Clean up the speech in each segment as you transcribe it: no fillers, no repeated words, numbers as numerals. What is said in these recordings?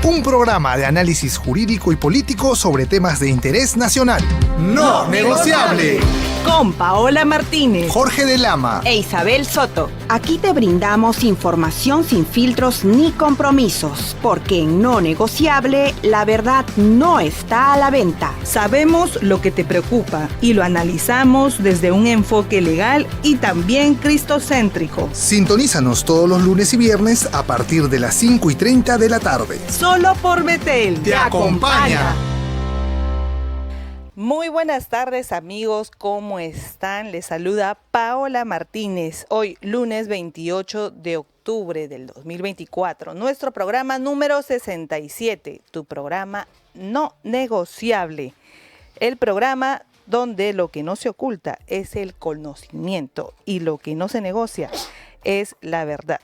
Un programa de análisis jurídico y político sobre temas de interés nacional. ¡No negociable! Con Paola Martínez, Jorge de Lama e Isabel Soto. Aquí te brindamos información sin filtros ni compromisos, porque en No Negociable la verdad no está a la venta. Sabemos lo que te preocupa y lo analizamos desde un enfoque legal y también cristocéntrico. Sintonízanos todos los lunes y viernes a partir de las 5:30 de la tarde. Solo por Betel. ¡Te acompaña! Muy buenas tardes, amigos, ¿cómo están? Les saluda Paola Martínez. Hoy, lunes 28 de octubre del 2024, nuestro programa número 67, tu programa No Negociable. El programa donde lo que no se oculta es el conocimiento y lo que no se negocia es la verdad.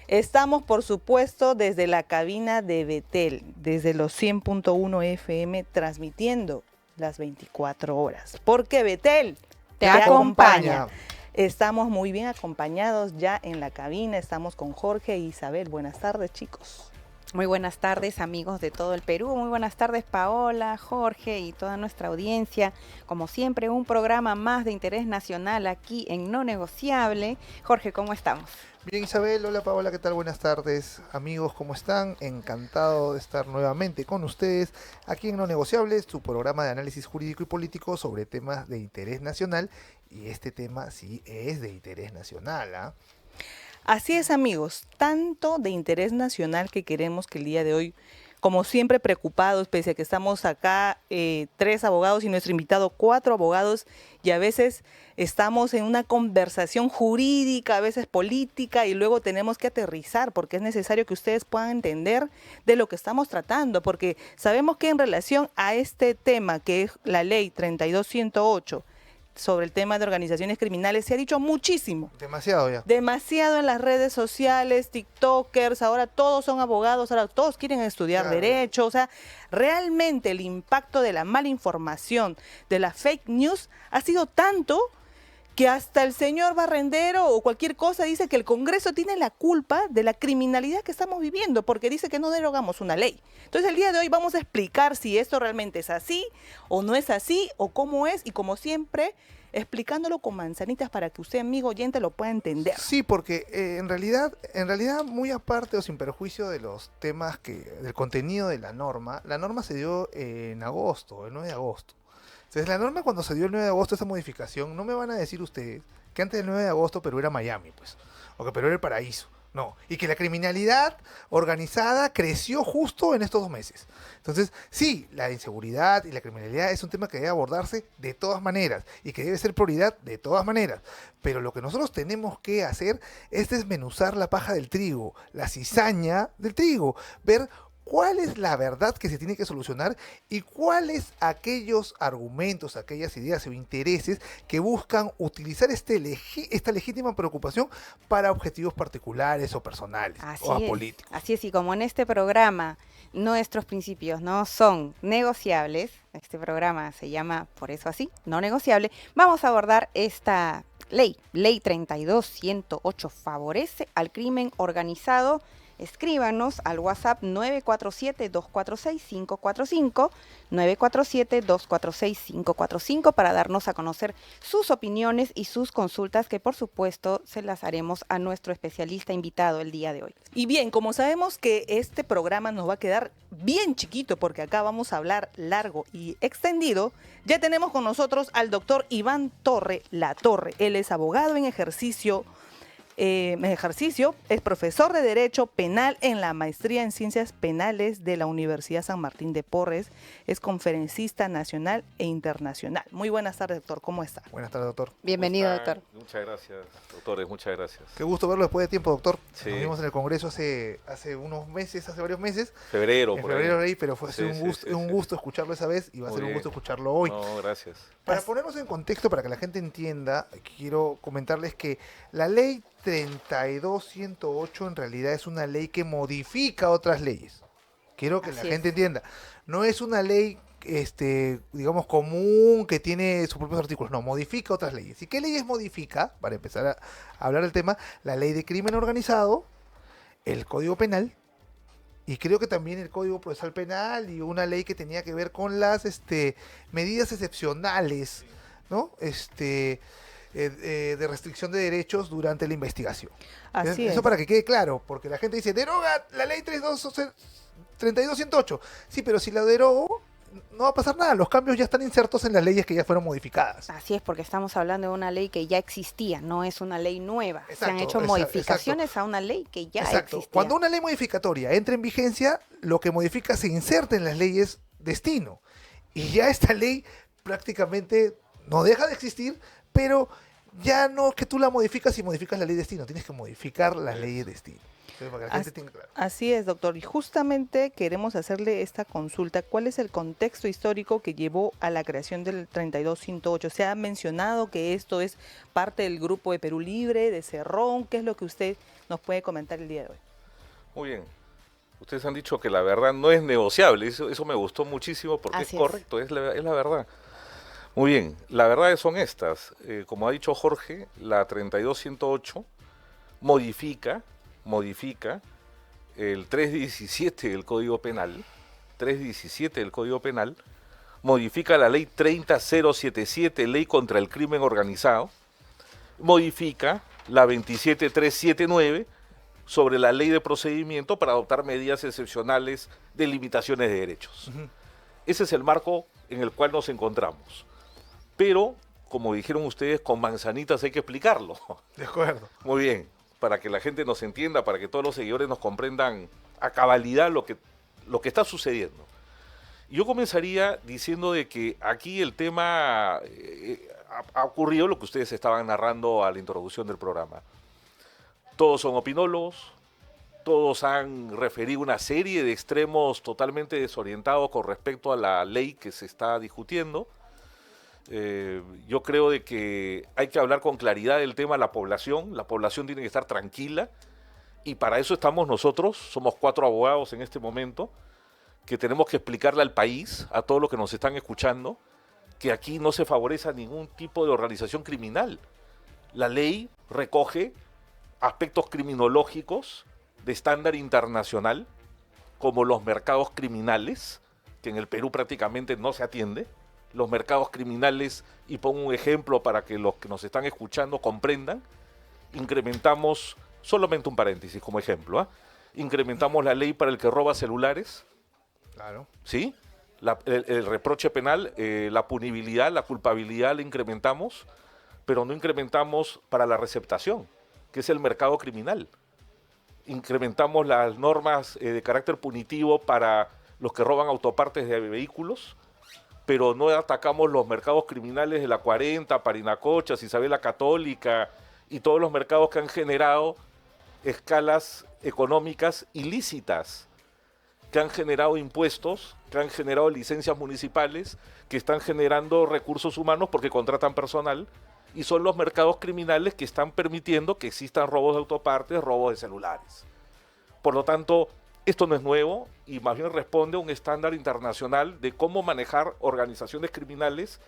Estamos, por supuesto, desde la cabina de Betel, desde los 100.1 FM, transmitiendo las 24 horas, porque Betel te acompaña. Estamos muy bien acompañados ya en la cabina, estamos con Jorge e Isabel. Buenas tardes, chicos. Muy buenas tardes, amigos de todo el Perú. Muy buenas tardes, Paola, Jorge y toda nuestra audiencia. Como siempre, un programa más de interés nacional aquí en No Negociable. Jorge, ¿cómo estamos? Bien, Isabel, hola Paola, ¿qué tal? Buenas tardes, amigos, ¿cómo están? Encantado de estar nuevamente con ustedes aquí en No Negociables, tu programa de análisis jurídico y político sobre temas de interés nacional, y este tema sí es de interés nacional, ¿ah? Así es, amigos, tanto de interés nacional que queremos que el día de hoy, como siempre preocupados, pese a que estamos acá 3 abogados y nuestro invitado 4 abogados, y a veces estamos en una conversación jurídica, a veces política, y luego tenemos que aterrizar, porque es necesario que ustedes puedan entender de lo que estamos tratando, porque sabemos que en relación a este tema, que es la ley 32108, sobre el tema de organizaciones criminales, se ha dicho muchísimo. Demasiado ya. Demasiado en las redes sociales, tiktokers, ahora todos son abogados, ahora todos quieren estudiar derecho, o sea, realmente el impacto de la mala información, de la fake news, ha sido tanto que hasta el señor barrendero o cualquier cosa dice que el Congreso tiene la culpa de la criminalidad que estamos viviendo, porque dice que no derogamos una ley. Entonces el día de hoy vamos a explicar si esto realmente es así o no es así, o cómo es, y como siempre, explicándolo con manzanitas para que usted, amigo oyente, lo pueda entender. Sí, porque en realidad, muy aparte o sin perjuicio de los temas del contenido de la norma se dio en agosto, el 9 de agosto. Entonces, la norma, cuando se dio el 9 de agosto, esa modificación, no me van a decir ustedes que antes del 9 de agosto Perú era Miami, pues, o que Perú era el paraíso. No, y que la criminalidad organizada creció justo en estos 2 meses. Entonces, sí, la inseguridad y la criminalidad es un tema que debe abordarse de todas maneras y que debe ser prioridad de todas maneras. Pero lo que nosotros tenemos que hacer es desmenuzar la paja del trigo, la cizaña del trigo, ver cuál es la verdad que se tiene que solucionar y cuáles aquellos argumentos, aquellas ideas o intereses que buscan utilizar esta legítima preocupación para objetivos particulares o personales o apolíticos. Así es, y como en este programa nuestros principios no son negociables, este programa se llama por eso así, No Negociable, vamos a abordar esta ley 32108, favorece al crimen organizado. Escríbanos al WhatsApp 947-246-545, 947-246-545 para darnos a conocer sus opiniones y sus consultas, que por supuesto se las haremos a nuestro especialista invitado el día de hoy. Y bien, como sabemos que este programa nos va a quedar bien chiquito, porque acá vamos a hablar largo y extendido, ya tenemos con nosotros al doctor Iván Torre Latorre. Él es abogado en ejercicio, es profesor de Derecho Penal en la Maestría en Ciencias Penales de la Universidad San Martín de Porres, es conferencista nacional e internacional. Muy buenas tardes, doctor, ¿cómo está? Buenas tardes, doctor. Bienvenido, doctor. Muchas gracias, doctores, muchas gracias. Qué gusto verlo después de tiempo, doctor. Sí. Nos vimos en el Congreso hace varios meses. Febrero, en por febrero ahí. Pero fue un gusto escucharlo esa vez y va a ser un gusto escucharlo hoy. No, gracias. Para ponernos en contexto, para que la gente entienda, quiero comentarles que la ley 32108 en realidad es una ley que modifica otras leyes. Quiero que la gente entienda. No es una ley, digamos, común que tiene sus propios artículos. No, modifica otras leyes. ¿Y qué leyes modifica? Para empezar a hablar del tema, la ley de crimen organizado, el Código Penal y creo que también el Código Procesal Penal y una ley que tenía que ver con las medidas excepcionales, ¿no? De restricción de derechos durante la investigación. Así Eso es. para que quede claro, porque la gente dice, deroga la ley 32.108. Sí, pero si la derogo, no va a pasar nada. Los cambios ya están insertos en las leyes que ya fueron modificadas. Así es, porque estamos hablando de una ley que ya existía, no es una ley nueva. Se han hecho Exacto, modificaciones a una ley que ya Exacto. existía. Cuando una ley modificatoria entra en vigencia, lo que modifica se inserta en las leyes destino. Y ya esta ley prácticamente no deja de existir, pero ya no es que tú la modificas y modificas la ley destino, tienes que modificar la ley de destino. Entonces, para que la gente tenga claro. Así es, doctor. Y justamente queremos hacerle esta consulta. ¿Cuál es el contexto histórico que llevó a la creación del 32.108? Se ha mencionado que esto es parte del grupo de Perú Libre, de Cerrón. ¿Qué es lo que usted nos puede comentar el día de hoy? Muy bien. Ustedes han dicho que la verdad no es negociable. Eso me gustó muchísimo porque Así es correcto, es la verdad. Muy bien, las verdades son estas. Como ha dicho Jorge, la 32.108 modifica el 317 del Código Penal, modifica la ley 30.077, ley contra el crimen organizado, modifica la 27.379 sobre la ley de procedimiento para adoptar medidas excepcionales de limitaciones de derechos. Ese es el marco en el cual nos encontramos. Pero, como dijeron ustedes, con manzanitas hay que explicarlo. De acuerdo. Muy bien, para que la gente nos entienda, para que todos los seguidores nos comprendan a cabalidad lo que está sucediendo. Yo comenzaría diciendo de que aquí el tema ha ocurrido lo que ustedes estaban narrando a la introducción del programa. Todos son opinólogos, todos han referido una serie de extremos totalmente desorientados con respecto a la ley que se está discutiendo. Yo creo de que hay que hablar con claridad del tema a la población tiene que estar tranquila y para eso estamos nosotros, somos 4 abogados en este momento, que tenemos que explicarle al país, a todos los que nos están escuchando, que aquí no se favorece a ningún tipo de organización criminal. La ley recoge aspectos criminológicos de estándar internacional, como los mercados criminales, que en el Perú prácticamente no se atiende. Los mercados criminales, y pongo un ejemplo para que los que nos están escuchando comprendan, incrementamos, solamente un paréntesis como ejemplo, incrementamos la ley para el que roba celulares, Claro. ¿sí? El reproche penal, la punibilidad, la culpabilidad la incrementamos, pero no incrementamos para la receptación, que es el mercado criminal. Incrementamos las normas de carácter punitivo para los que roban autopartes de vehículos, pero no atacamos los mercados criminales de la 40, Parinacochas, Isabel la Católica y todos los mercados que han generado escalas económicas ilícitas, que han generado impuestos, que han generado licencias municipales, que están generando recursos humanos porque contratan personal, y son los mercados criminales que están permitiendo que existan robos de autopartes, robos de celulares. Por lo tanto, esto no es nuevo y más bien responde a un estándar internacional de cómo manejar organizaciones criminales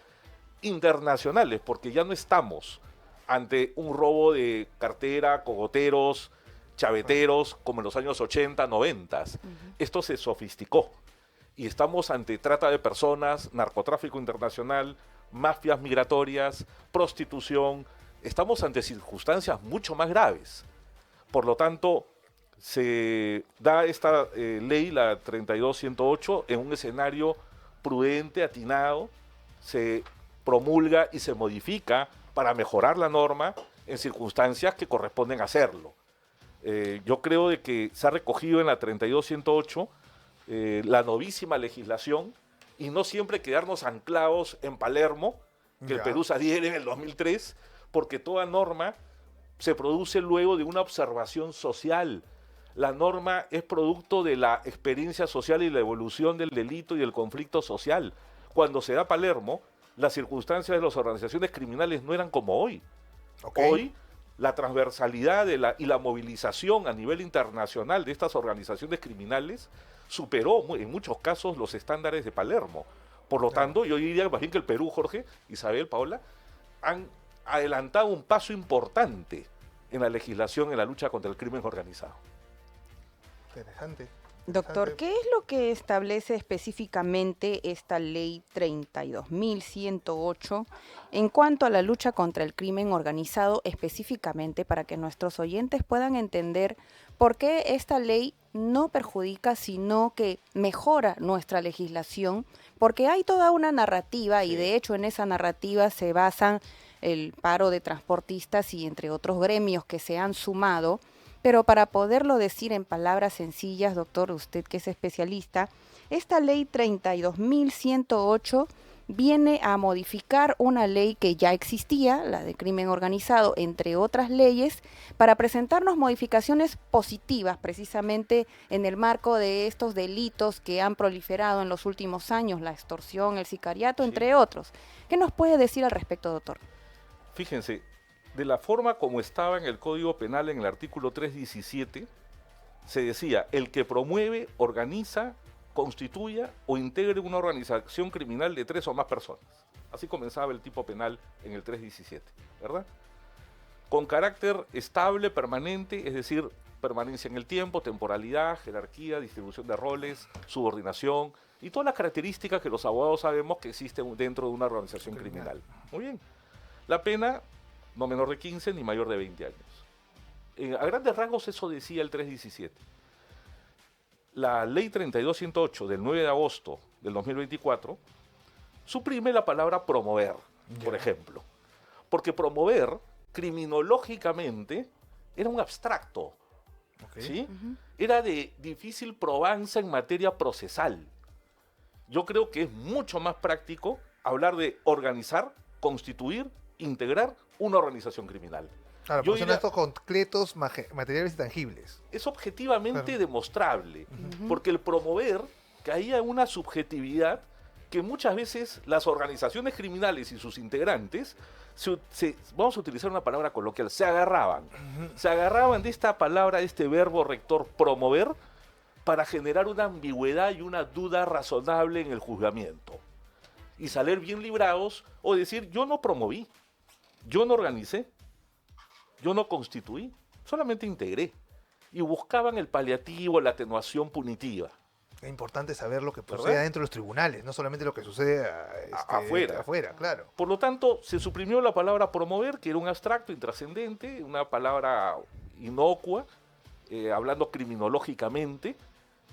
internacionales, porque ya no estamos ante un robo de cartera, cogoteros, chaveteros, como en los años 80, 90. Esto se sofisticó y estamos ante trata de personas, narcotráfico internacional, mafias migratorias, prostitución. Estamos ante circunstancias mucho más graves. Por lo tanto, se da esta ley, la 32.108, en un escenario prudente, atinado, se promulga y se modifica para mejorar la norma en circunstancias que corresponden hacerlo. Yo creo de que se ha recogido en la 32.108 la novísima legislación y no siempre quedarnos anclados en Palermo, que el Perú se adhiere en el 2003, porque toda norma se produce luego de una observación social. La norma es producto de la experiencia social y la evolución del delito y del conflicto social. Cuando se da Palermo, las circunstancias de las organizaciones criminales no eran como hoy. Hoy, la transversalidad y la movilización a nivel internacional de estas organizaciones criminales superó en muchos casos los estándares de Palermo. Por lo tanto, yo diría más bien que el Perú, Jorge, Isabel, Paola, han adelantado un paso importante en la legislación en la lucha contra el crimen organizado. Interesante. Doctor, ¿qué es lo que establece específicamente esta ley 32.108 en cuanto a la lucha contra el crimen organizado específicamente para que nuestros oyentes puedan entender por qué esta ley no perjudica, sino que mejora nuestra legislación? Porque hay toda una narrativa y de hecho en esa narrativa se basan el paro de transportistas y entre otros gremios que se han sumado. Pero para poderlo decir en palabras sencillas, doctor, usted que es especialista, esta ley 32.108 viene a modificar una ley que ya existía, la de crimen organizado, entre otras leyes, para presentarnos modificaciones positivas precisamente en el marco de estos delitos que han proliferado en los últimos años, la extorsión, el sicariato, entre otros. ¿Qué nos puede decir al respecto, doctor? Fíjense, de la forma como estaba en el Código Penal en el artículo 317, se decía, el que promueve, organiza, constituya o integre una organización criminal de 3 o más personas. Así comenzaba el tipo penal en el 317, ¿verdad? Con carácter estable, permanente, es decir, permanencia en el tiempo, temporalidad, jerarquía, distribución de roles, subordinación y todas las características que los abogados sabemos que existen dentro de una organización criminal. Muy bien. La pena no menor de 15 ni mayor de 20 años. A grandes rasgos eso decía el 317. La ley 32.108 del 9 de agosto del 2024 suprime la palabra promover, por ejemplo. Porque promover, criminológicamente, era un abstracto. ¿Sí? Era de difícil probanza en materia procesal. Yo creo que es mucho más práctico hablar de organizar, constituir, integrar una organización criminal. Claro, porque son estos concretos materiales y tangibles. Es objetivamente demostrable, porque el promover caía en una subjetividad que muchas veces las organizaciones criminales y sus integrantes, vamos a utilizar una palabra coloquial, se agarraban de esta palabra, de este verbo rector promover, para generar una ambigüedad y una duda razonable en el juzgamiento. Y salir bien librados o decir, yo no promoví, yo no organicé, yo no constituí, solamente integré. Y buscaban el paliativo, la atenuación punitiva. Es importante saber lo que procede dentro de los tribunales, no solamente lo que sucede afuera, claro. Por lo tanto, se suprimió la palabra promover, que era un abstracto intrascendente, una palabra inocua, hablando criminológicamente,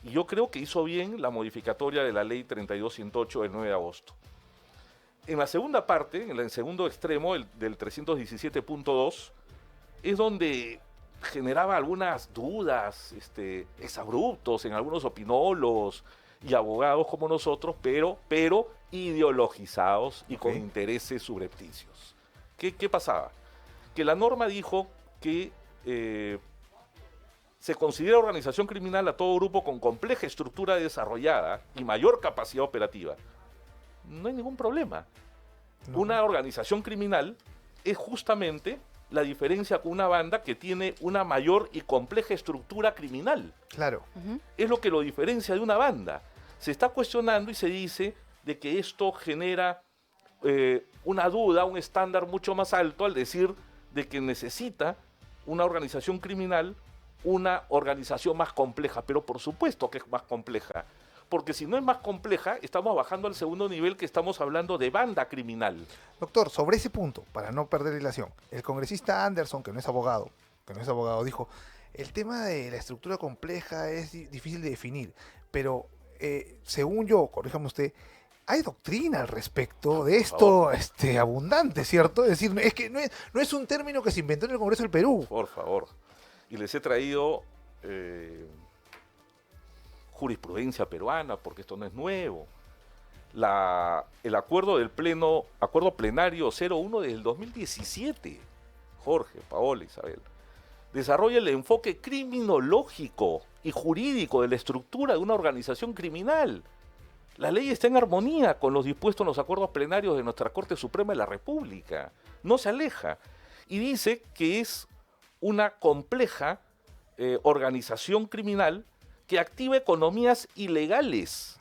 y yo creo que hizo bien la modificatoria de la ley 32.108 del 9 de agosto. En la segunda parte, en el segundo extremo, del 317.2, es donde generaba algunas dudas, exabruptos en algunos opinólogos y abogados como nosotros, pero ideologizados y con intereses subrepticios. ¿Qué pasaba? Que la norma dijo que se considera organización criminal a todo grupo con compleja estructura desarrollada y mayor capacidad operativa. No hay ningún problema. No. Una organización criminal es justamente la diferencia con una banda que tiene una mayor y compleja estructura criminal. Claro. Es lo que lo diferencia de una banda. Se está cuestionando y se dice de que esto genera una duda, un estándar mucho más alto al decir de que necesita una organización criminal, una organización más compleja. Pero por supuesto que es más compleja. Porque si no es más compleja, estamos bajando al segundo nivel, que estamos hablando de banda criminal. Doctor, sobre ese punto, para no perder relación, el congresista Anderson, que no es abogado, dijo, el tema de la estructura compleja es difícil de definir, pero según yo, corríjame usted, hay doctrina al respecto de esto abundante, ¿cierto? Es decir, es que no es un término que se inventó en el Congreso del Perú. Por favor. Y les he traído jurisprudencia peruana, porque esto no es nuevo. El acuerdo del Pleno, acuerdo plenario 01 del 2017, Jorge, Paola, Isabel, desarrolla el enfoque criminológico y jurídico de la estructura de una organización criminal. La ley está en armonía con los dispuestos en los acuerdos plenarios de nuestra Corte Suprema de la República. No se aleja. Y dice que es una compleja organización criminal que activa economías ilegales.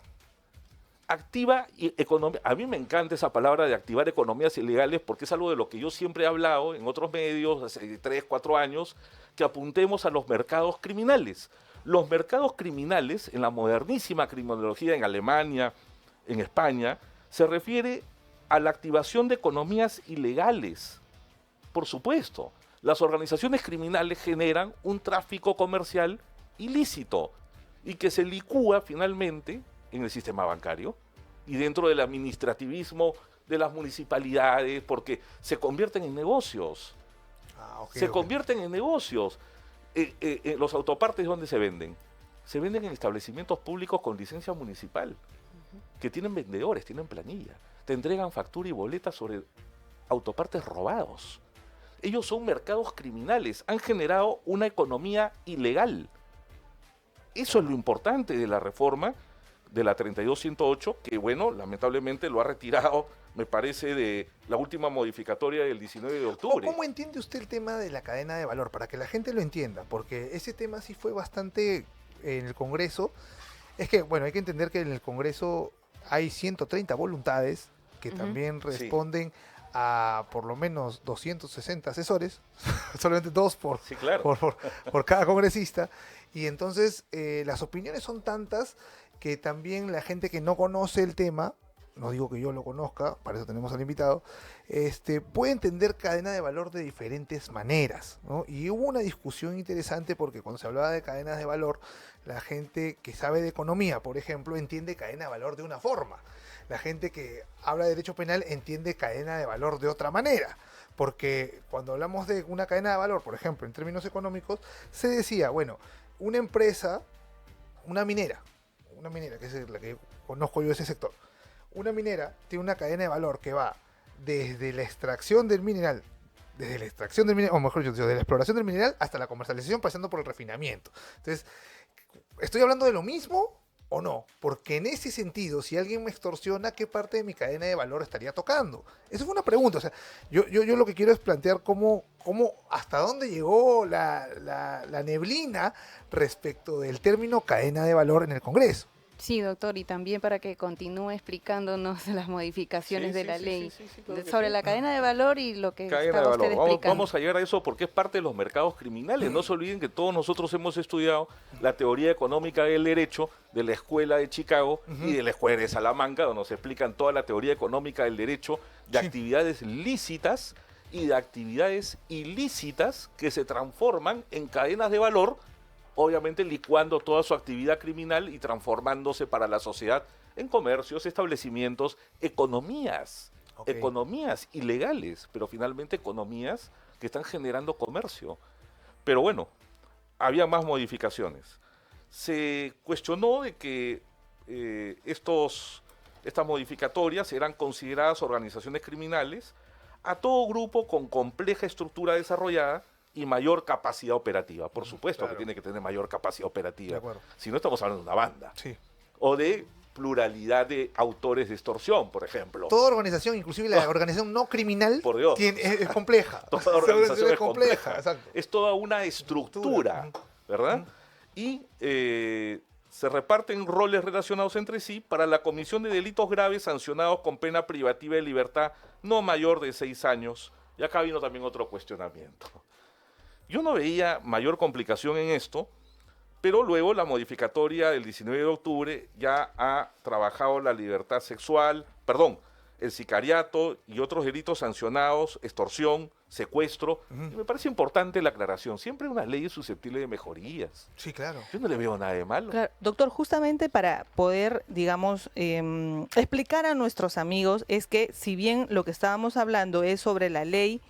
A mí me encanta esa palabra de activar economías ilegales, porque es algo de lo que yo siempre he hablado en otros medios hace 3, 4 años, que apuntemos a los mercados criminales. Los mercados criminales, en la modernísima criminología en Alemania, en España, se refiere a la activación de economías ilegales. Por supuesto, las organizaciones criminales generan un tráfico comercial ilícito y que se licúa finalmente en el sistema bancario y dentro del administrativismo de las municipalidades, porque se convierten en negocios. Se convierten en negocios. Los autopartes, ¿dónde se venden? Se venden en establecimientos públicos con licencia municipal, que tienen vendedores, tienen planilla. Te entregan factura y boleta sobre autopartes robados. Ellos son mercados criminales, han generado una economía ilegal. Eso es lo importante de la reforma de la 32.108, que bueno, lamentablemente lo ha retirado, me parece, de la última modificatoria del 19 de octubre. ¿Cómo entiende usted el tema de la cadena de valor? Para que la gente lo entienda, porque ese tema sí fue bastante en el Congreso. Es que, bueno, hay que entender que en el Congreso hay 130 voluntades que también responden a por lo menos 260 asesores, solamente dos por cada congresista, y entonces las opiniones son tantas que también la gente que no conoce el tema, no digo que yo lo conozca, para eso tenemos al invitado, puede entender cadena de valor de diferentes maneras, ¿no? Y hubo una discusión interesante porque cuando se hablaba de cadenas de valor, la gente que sabe de economía, por ejemplo, entiende cadena de valor de una forma. La gente que habla de derecho penal entiende cadena de valor de otra manera. Porque cuando hablamos de una cadena de valor, por ejemplo, en términos económicos, se decía, bueno, una empresa, una minera, que es la que conozco yo ese sector, una minera tiene una cadena de valor que va desde la extracción del mineral, o mejor dicho, desde la exploración del mineral hasta la comercialización, pasando por el refinamiento. Entonces, ¿estoy hablando de lo mismo o no? Porque en ese sentido, si alguien me extorsiona, ¿qué parte de mi cadena de valor estaría tocando? Esa fue una pregunta. O sea, yo lo que quiero es plantear cómo hasta dónde llegó la neblina respecto del término cadena de valor en el Congreso. Sí, doctor, y también para que continúe explicándonos las modificaciones de la ley claro sobre la cadena de valor y lo que cadena estaba de usted valor. explicando. Vamos a llegar a eso porque es parte de los mercados criminales. No se olviden que todos nosotros hemos estudiado la teoría económica del derecho de la Escuela de Chicago y de la Escuela de Salamanca, donde nos explican toda la teoría económica del derecho de actividades lícitas y de actividades ilícitas que se transforman en cadenas de valor, obviamente licuando toda su actividad criminal y transformándose para la sociedad en comercios, establecimientos, economías ilegales, pero finalmente economías que están generando comercio. Pero bueno, había más modificaciones. Se cuestionó de que estas modificatorias eran consideradas organizaciones criminales a todo grupo con compleja estructura desarrollada y mayor capacidad operativa. Por supuesto que tiene que tener mayor capacidad operativa. Si no, estamos hablando de una banda. O de pluralidad de autores de extorsión, por ejemplo. Toda organización, inclusive la organización no criminal, por Dios, es compleja. Toda organización es compleja. Exacto. Es toda una estructura, ¿verdad? Y se reparten roles relacionados entre sí para la comisión de delitos graves sancionados con pena privativa de libertad no mayor de 6 años. Y acá vino también otro cuestionamiento. Yo no veía mayor complicación en esto, pero luego la modificatoria del 19 de octubre ya ha trabajado la libertad sexual, el sicariato y otros delitos sancionados, extorsión, secuestro. Y me parece importante la aclaración. Siempre una ley es susceptible de mejorías. Sí, claro. Yo no le veo nada de malo. Claro, doctor, justamente para poder, digamos, explicar a nuestros amigos, es que si bien lo que estábamos hablando es sobre la ley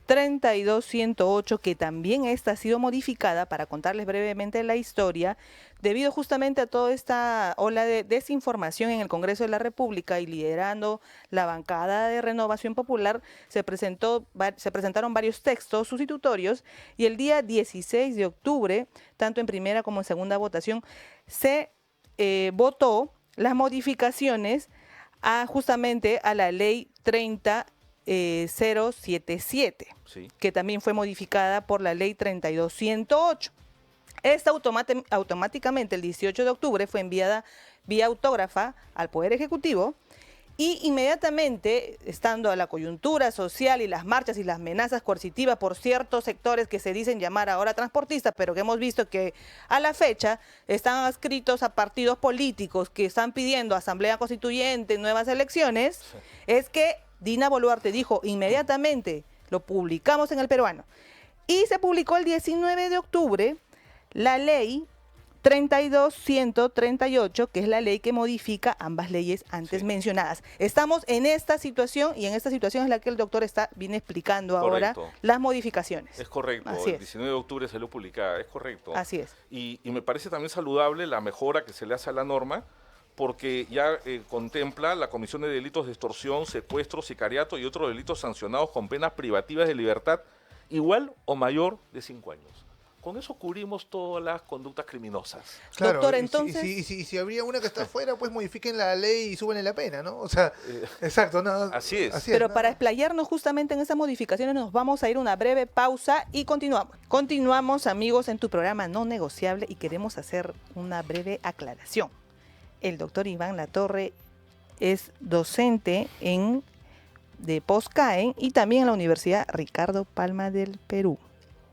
32.108, que también esta ha sido modificada, para contarles brevemente la historia, debido justamente a toda esta ola de desinformación en el Congreso de la República y liderando la bancada de Renovación Popular, se presentaron varios textos sustitutorios y el día 16 de octubre, tanto en primera como en segunda votación, se votó las modificaciones justamente a la ley 30.077, que también fue modificada por la ley 32.108. Esta automáticamente el 18 de octubre fue enviada vía autógrafa al Poder Ejecutivo Y inmediatamente, estando a la coyuntura social y las marchas y las amenazas coercitivas por ciertos sectores que se dicen llamar ahora transportistas, pero que hemos visto que a la fecha están adscritos a partidos políticos que están pidiendo asamblea constituyente, nuevas elecciones, es que Dina Boluarte dijo inmediatamente, lo publicamos en El Peruano, y se publicó el 19 de octubre la ley 32.138, que es la ley que modifica ambas leyes antes mencionadas. Estamos en esta situación y en esta situación es la que el doctor viene explicando ahora las modificaciones. Es correcto, Así el es. 19 de octubre salió publicada, es correcto. Así es. Y me parece también saludable la mejora que se le hace a la norma, porque ya contempla la comisión de delitos de extorsión, secuestro, sicariato y otros delitos sancionados con penas privativas de libertad igual o mayor de 5 años. Con eso cubrimos todas las conductas criminosas. Claro, Doctor, y entonces... y si habría una que está afuera, pues modifiquen la ley y súbanle la pena, ¿no? O sea, exacto. No, así es. Pero ¿no? para explayarnos justamente en esas modificaciones nos vamos a ir a una breve pausa y continuamos. Continuamos, amigos, en tu programa No Negociable y queremos hacer una breve aclaración. El doctor Iván Latorre es docente de POSCAEN y también en la Universidad Ricardo Palma del Perú.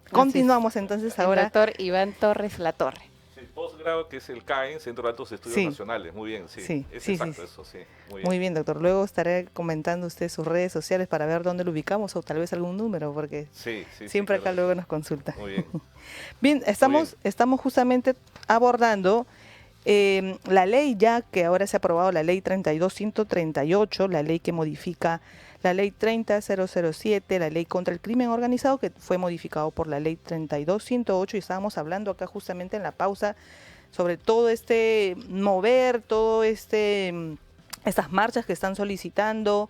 Continuamos entonces ahora. El doctor Iván Torres Latorre. El posgrado, que es el CAEN, Centro de Altos Estudios Nacionales. Muy bien, sí. Sí, Es sí, exacto sí. eso, sí. Muy bien. Muy bien, doctor. Luego estaré comentando usted sus redes sociales para ver dónde lo ubicamos o tal vez algún número, porque Sí, siempre acá claro. luego nos consulta. Muy bien. Bien, estamos justamente abordando la ley ya que ahora se ha aprobado, la ley 32.138, la ley que modifica la ley 30.007, la ley contra el crimen organizado, que fue modificado por la ley 32.108, y estábamos hablando acá justamente en la pausa sobre todo este mover, todo estas marchas que están solicitando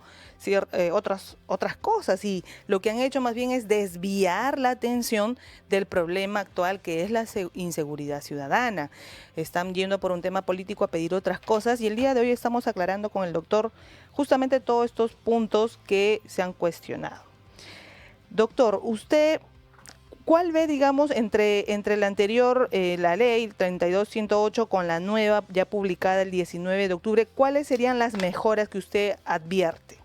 otras cosas, y lo que han hecho más bien es desviar la atención del problema actual, que es la inseguridad ciudadana. Están yendo por un tema político a pedir otras cosas, y el día de hoy estamos aclarando con el doctor justamente todos estos puntos que se han cuestionado. Doctor, usted, ¿cuál ve, digamos, entre la anterior, la ley 32.108 con la nueva ya publicada el 19 de octubre, cuáles serían las mejoras que usted advierte?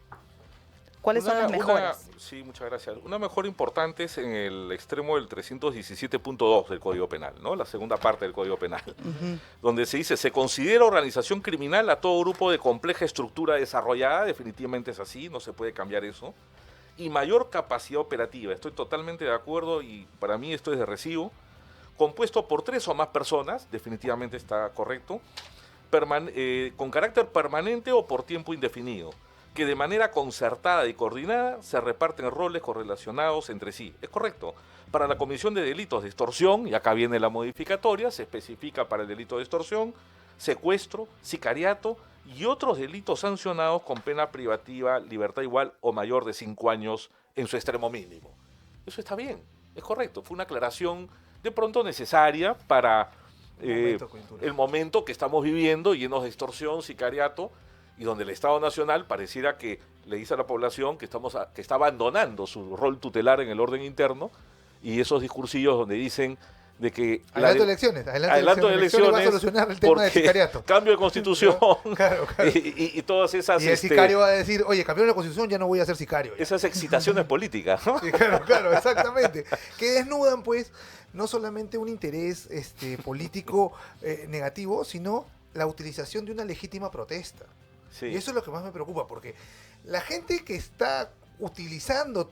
¿Cuáles son las mejoras? Sí, muchas gracias. Una mejora importante es en el extremo del 317.2 del Código Penal, ¿no? La segunda parte del Código Penal, donde se dice, se considera organización criminal a todo grupo de compleja estructura desarrollada, definitivamente es así, no se puede cambiar eso, y mayor capacidad operativa. Estoy totalmente de acuerdo y para mí esto es de recibo. Compuesto por 3 o más personas, definitivamente está correcto, con carácter permanente o por tiempo indefinido, que de manera concertada y coordinada se reparten roles correlacionados entre sí. Es correcto. Para la comisión de delitos de extorsión, y acá viene la modificatoria, se especifica para el delito de extorsión, secuestro, sicariato y otros delitos sancionados con pena privativa, libertad igual o mayor de 5 años en su extremo mínimo. Eso está bien, es correcto. Fue una aclaración de pronto necesaria para el momento que estamos viviendo, llenos de extorsión, sicariato, y donde el Estado Nacional pareciera que le dice a la población que está abandonando su rol tutelar en el orden interno, y esos discursillos donde dicen de que adelanto elecciones va a solucionar el tema del sicariato, cambio de constitución, claro. y todas esas y el sicario va a decir, oye, cambió la constitución, ya no voy a ser sicario ya. Esas excitaciones políticas, ¿no? Sí, claro, exactamente, que desnudan pues no solamente un interés político negativo, sino la utilización de una legítima protesta. Sí. Y eso es lo que más me preocupa, porque la gente que está utilizando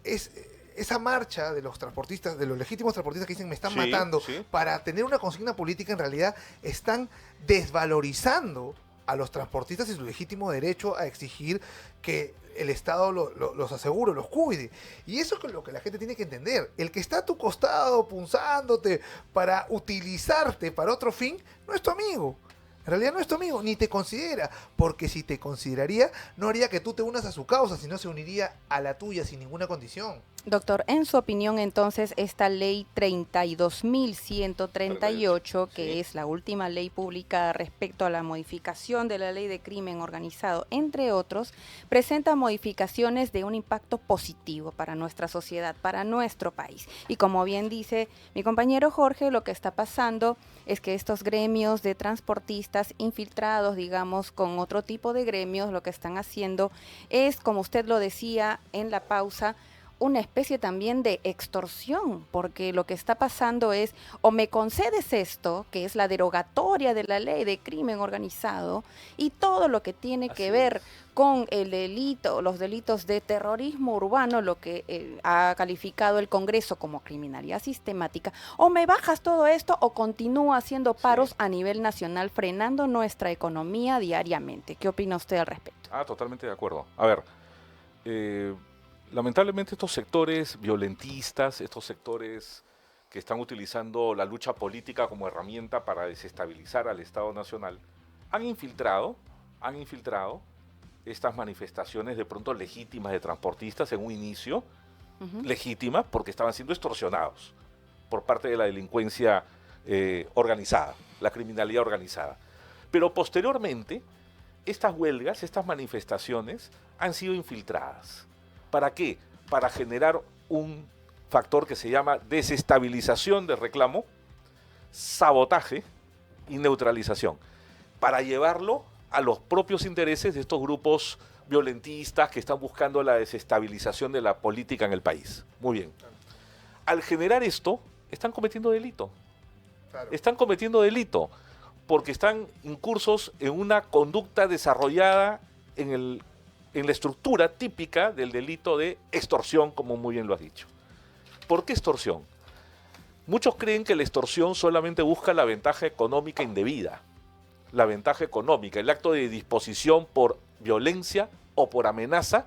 esa marcha de los transportistas, de los legítimos transportistas que dicen me están matando, para tener una consigna política, en realidad están desvalorizando a los transportistas y su legítimo derecho a exigir que el Estado los asegure, los cuide. Y eso es lo que la gente tiene que entender. El que está a tu costado punzándote para utilizarte para otro fin, no es tu amigo. En realidad no es tu amigo, ni te considera, porque si te consideraría, no haría que tú te unas a su causa, sino se uniría a la tuya sin ninguna condición. Doctor, en su opinión, entonces, esta ley 32.138, que Sí. es la última ley publicada respecto a la modificación de la ley de crimen organizado, entre otros, presenta modificaciones de un impacto positivo para nuestra sociedad, para nuestro país. Y como bien dice mi compañero Jorge, lo que está pasando es que estos gremios de transportistas infiltrados, digamos, con otro tipo de gremios, lo que están haciendo es, como usted lo decía en la pausa, una especie también de extorsión, porque lo que está pasando es, o me concedes esto, que es la derogatoria de la ley de crimen organizado, y todo lo que tiene que Así ver es. con el delito, los delitos de terrorismo urbano, lo que ha calificado el Congreso como criminalidad sistemática, o me bajas todo esto o continúa haciendo paros Sí. a nivel nacional, frenando nuestra economía diariamente. ¿Qué opina usted al respecto? Totalmente de acuerdo. A ver, eh, lamentablemente estos sectores violentistas, estos sectores que están utilizando la lucha política como herramienta para desestabilizar al Estado Nacional, han infiltrado estas manifestaciones de pronto legítimas de transportistas en un inicio, Ujú. legítimas porque estaban siendo extorsionados por parte de la delincuencia organizada, la criminalidad organizada. Pero posteriormente, estas huelgas, estas manifestaciones han sido infiltradas. ¿Para qué? Para generar un factor que se llama desestabilización del reclamo, sabotaje y neutralización, para llevarlo a los propios intereses de estos grupos violentistas que están buscando la desestabilización de la política en el país. Muy bien. Al generar esto, están cometiendo delito. Claro. Están cometiendo delito porque están incursos en una conducta desarrollada en la estructura típica del delito de extorsión, como muy bien lo has dicho. ¿Por qué extorsión? Muchos creen que la extorsión solamente busca la ventaja económica indebida, la ventaja económica, el acto de disposición por violencia o por amenaza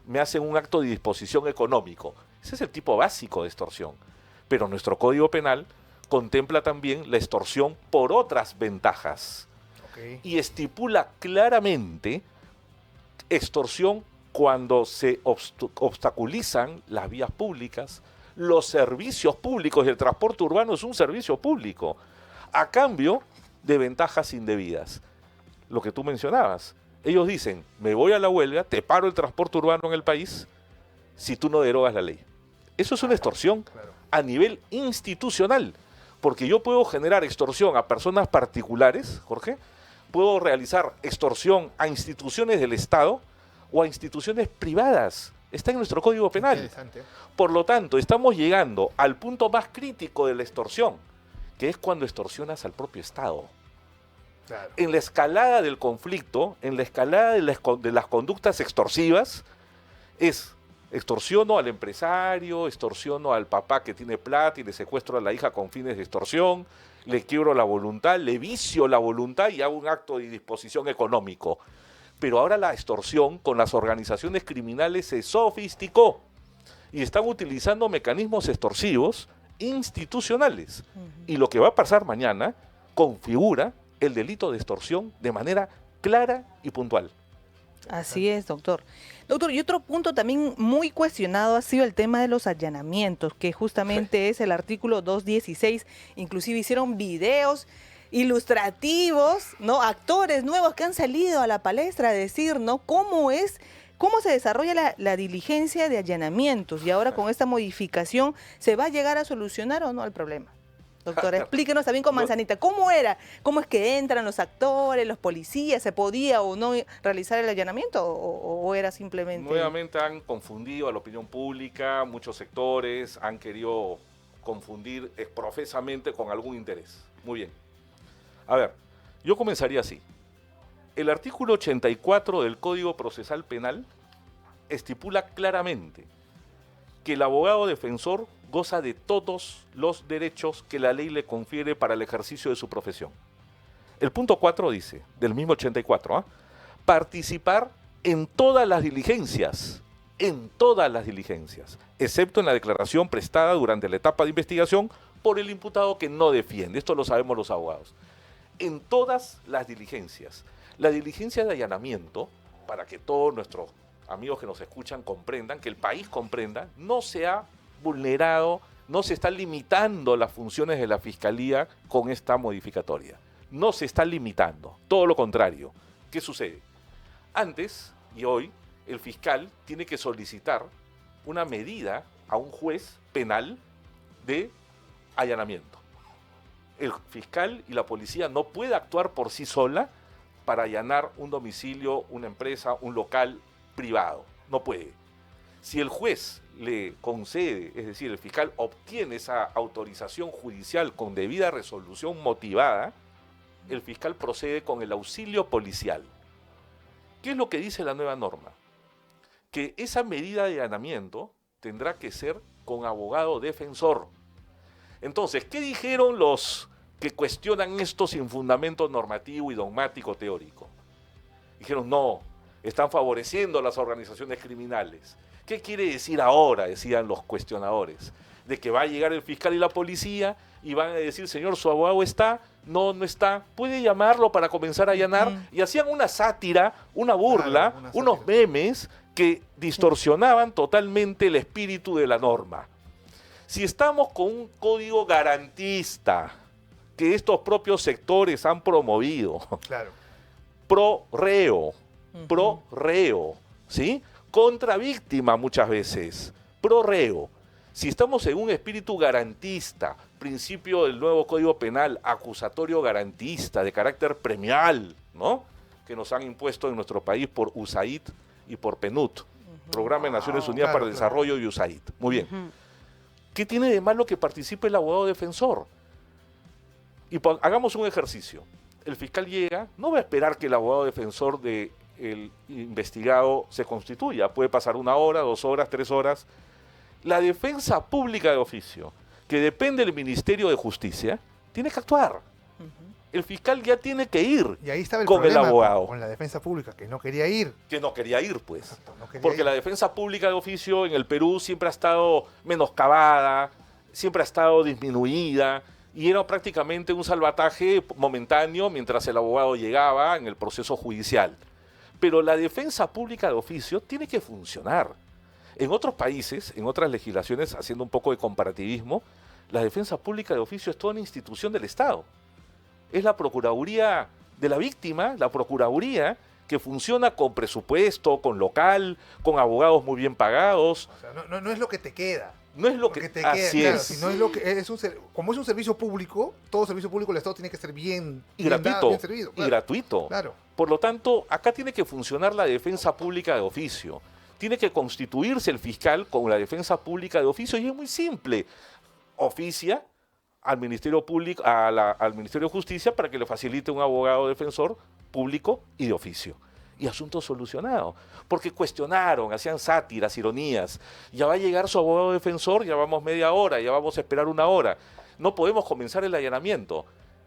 me hacen un acto de disposición económico. Ese es el tipo básico de extorsión. Pero nuestro Código Penal contempla también la extorsión por otras ventajas Ok. y estipula claramente extorsión cuando se obstaculizan las vías públicas, los servicios públicos, y el transporte urbano es un servicio público, a cambio de ventajas indebidas. Lo que tú mencionabas, ellos dicen, me voy a la huelga, te paro el transporte urbano en el país si tú no derogas la ley. Eso es una extorsión Claro. a nivel institucional, porque yo puedo generar extorsión a personas particulares, Jorge, puedo realizar extorsión a instituciones del Estado o a instituciones privadas. Está en nuestro Código Penal. Interesante. Por lo tanto, estamos llegando al punto más crítico de la extorsión, que es cuando extorsionas al propio Estado. Claro. En la escalada del conflicto, en la escalada de las conductas extorsivas, es extorsiono al empresario, extorsiono al papá que tiene plata y le secuestro a la hija con fines de extorsión, le quiebro la voluntad, le vicio la voluntad y hago un acto de disposición económico. Pero ahora la extorsión con las organizaciones criminales se sofisticó y están utilizando mecanismos extorsivos institucionales. Y lo que va a pasar mañana configura el delito de extorsión de manera clara y puntual. Así es, doctor. Doctor, y otro punto también muy cuestionado ha sido el tema de los allanamientos, que justamente es el artículo 216. Inclusive hicieron videos ilustrativos, ¿no? Actores nuevos que han salido a la palestra a decir, ¿no? Cómo se desarrolla la diligencia de allanamientos. Y ahora con esta modificación, ¿se va a llegar a solucionar o no el problema? Doctora, explíquenos también con manzanita, ¿cómo era? ¿Cómo es que entran los actores, los policías? ¿Se podía o no realizar el allanamiento o era simplemente...? Nuevamente han confundido a la opinión pública, muchos sectores han querido confundir profesamente con algún interés. Muy bien. A ver, yo comenzaría así. El artículo 84 del Código Procesal Penal estipula claramente que el abogado defensor goza de todos los derechos que la ley le confiere para el ejercicio de su profesión. El punto 4 dice, del mismo 84, participar en todas las diligencias, excepto en la declaración prestada durante la etapa de investigación por el imputado que no defiende. Esto lo sabemos los abogados. En todas las diligencias. La diligencia de allanamiento, para que todos nuestros amigos que nos escuchan comprendan, que el país comprenda, no se ha vulnerado, no se está limitando las funciones de la Fiscalía con esta modificatoria. No se está limitando, todo lo contrario. ¿Qué sucede? Antes y hoy, el fiscal tiene que solicitar una medida a un juez penal de allanamiento. El fiscal y la policía no puede actuar por sí sola para allanar un domicilio, una empresa, un local privado. No puede. Si el juez le concede, es decir, el fiscal obtiene esa autorización judicial con debida resolución motivada, el fiscal procede con el auxilio policial. ¿Qué es lo que dice la nueva norma? Que esa medida de allanamiento tendrá que ser con abogado defensor. Entonces, ¿qué dijeron los que cuestionan esto sin fundamento normativo y dogmático teórico? Dijeron, no, están favoreciendo a las organizaciones criminales. ¿Qué quiere decir ahora? Decían los cuestionadores. De que va a llegar el fiscal y la policía y van a decir, señor, su abogado está, no está, puede llamarlo para comenzar a allanar. Y hacían una sátira, una burla, Claro, unos memes que distorsionaban totalmente el espíritu de la norma. Si estamos con un código garantista que estos propios sectores han promovido, Claro. pro reo, ¿sí? Contra víctima muchas veces, pro reo. Si estamos en un espíritu garantista, principio del nuevo Código Penal, acusatorio garantista, de carácter premial, ¿no? Que nos han impuesto en nuestro país por USAID y por PNUD, Programa de Naciones Unidas claro, para el claro. Desarrollo y USAID. Muy bien. Ujú. ¿Qué tiene de malo que participe el abogado defensor? Y hagamos un ejercicio. El fiscal llega, no va a esperar que el abogado defensor del investigado se constituya. Puede pasar 1 hora, 2 horas, 3 horas. La defensa pública de oficio, que depende del Ministerio de Justicia, tiene que actuar. El fiscal ya tiene que ir Y ahí estaba el con el problema abogado, con la defensa pública, que no quería ir. que no quería ir, pues. Exacto, no quería Porque ir. la defensa pública de oficio en el Perú siempre ha estado menoscabada, siempre ha estado disminuida, y era prácticamente un salvataje momentáneo mientras el abogado llegaba en el proceso judicial. Pero la defensa pública de oficio tiene que funcionar. En otros países, en otras legislaciones, haciendo un poco de comparativismo, la defensa pública de oficio es toda una institución del Estado. Es la Procuraduría de la víctima, la Procuraduría que funciona con presupuesto, con local, con abogados muy bien pagados. O sea, no es lo que te queda. No es lo Porque que... te queda, Así claro, es. si no es lo que es como es un servicio público, todo servicio público del Estado tiene que ser bien, Y bien gratuito. dado, bien servido. Y Claro, gratuito. claro. Por lo tanto, acá tiene que funcionar la defensa pública de oficio. Tiene que constituirse el fiscal con la defensa pública de oficio y es muy simple. Oficia al Ministerio Público, al Ministerio de Justicia para que le facilite un abogado defensor público y de oficio. Y asunto solucionado. Porque cuestionaron, hacían sátiras, ironías. Ya va a llegar su abogado defensor, ya vamos media hora, ya vamos a esperar 1 hora. No podemos comenzar el allanamiento.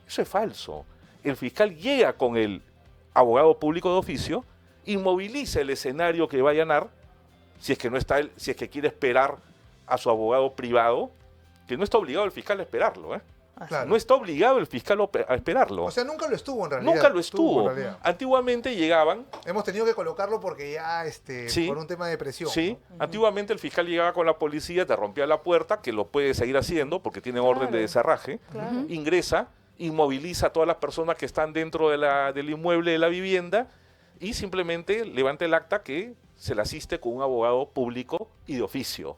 Eso es falso. El fiscal llega con el abogado público de oficio, inmoviliza el escenario que va a allanar, si es que no está él, si es que quiere esperar a su abogado privado, que no está obligado el fiscal a esperarlo, ¿eh? Claro. No está obligado el fiscal a esperarlo. O sea, nunca lo estuvo en realidad. Nunca lo estuvo. en realidad. Antiguamente llegaban, Hemos tenido que colocarlo porque ya, Sí. por un tema de presión. sí, ¿no? antiguamente el fiscal llegaba con la policía, te rompía la puerta, que lo puede seguir haciendo porque tiene orden de Claro. desarraje, Claro. ingresa, inmoviliza a todas las personas que están dentro del inmueble de la vivienda y simplemente levanta el acta que se le asiste con un abogado público y de oficio,